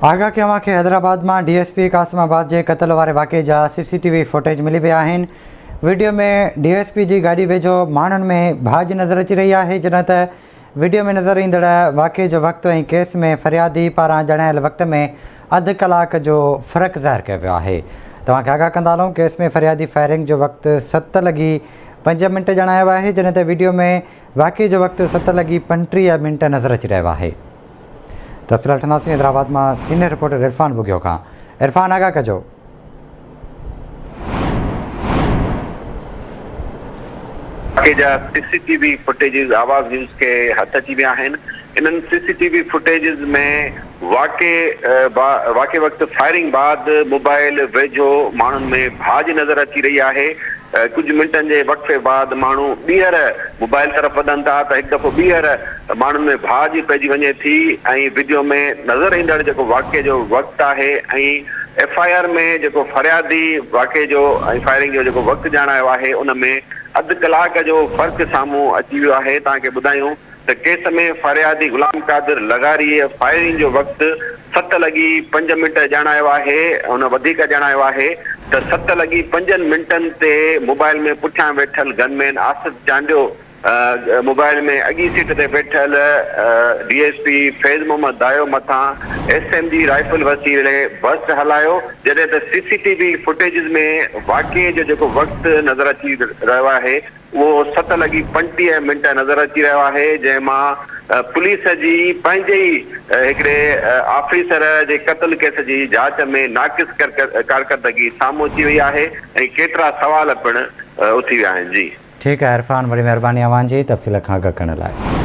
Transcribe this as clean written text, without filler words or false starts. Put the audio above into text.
आगाह कयां कि हैदराबाद में DSP कासिमाबाद के कत्ल वारे वाक़े जा CCTV फुटेज मिली विया आहिनि। वीडियो में DSP की गाड़ी वेझो माण्हुनि में भाज नज़र अची रही है, जॾहिं त वीडियो में नज़र ईंदड़ वाक़े जो वक़्तु ऐं केस में फरियादी पारां ॼाणायल वक़्त में अधु कलाक जो फ़र्क़ु ज़ाहिर कयो वियो आहे। तव्हांखे आगाह कंदा हलूं, केस में फरियादी फायरिंग जो वक़्तु 7:05 ॼाणायो आहे, जॾहिं त वीडियो में वाक़े जो वक़्तु 7:35 नज़र अची रहियो आहे। तफ़सील वठंदासीं हैदराबाद में सीनियर रिपोर्टर इरफान बुगियो खां। इरफान, आगाह कजो। CCTV फुटेजिस आवाज़ न्यूज़ के हथ अची विया आहिनि। इन्हनि CCTV फुटेजिस में वाक़े वक़्तु फायरिंग बाद मोबाइल वेझो माण्हुनि में भाज नज़र अची रही है। कुछ मिनटन के वक़्फे बाद माण्हू ॿीहर मोबाइल तरफ़ वधनि था त हिकु दफ़ो ॿीहर माण्हुनि में भाज पइजी वञे थी। ऐं वीडियो में नज़र ईंदड़ जेको वाक़े जो वक़्तु आहे ऐं FIR में जेको फरियादी वाक़े जो ऐं फायरिंग जो जेको वक़्तु ॼाणायो आहे उन में अधु कलाक जो फ़र्क़ु साम्हूं अची वियो आहे। तव्हांखे ॿुधायूं त केस में फरियादी गुलाम कादिर लगारी फायरिंग जो वक़्तु 7:05 ॼाणायो आहे। उन वधीक ॼाणायो आहे त 7:05 ते मोबाइल में पुठियां वेठल गनमैन आसिफ चांडियो मोबाइल में अॻी सीट ते वेठल DSP फैज़ मोहम्मद दायो मथां SMG राइफल वसीले बस हलायो, जॾहिं त CCTV फुटेजिस में वाक़े जो जेको वक़्तु नज़र अची रहियो आहे उहो 7:35 नज़र अची रहियो आहे, जंहिंमां पुलिस जी पंहिंजे ई हिकिड़े ऑफिसर जे क़त्ल केस जी जांच में नाक़िस कारकर्दगी साम्हूं अची वई आहे ऐं केतिरा सवाल पिणु उथी विया आहिनि। जी ठीक है इरफान, बड़ी मेहरबानी अवां जी तफ़सील खां आगाह करण लाइ।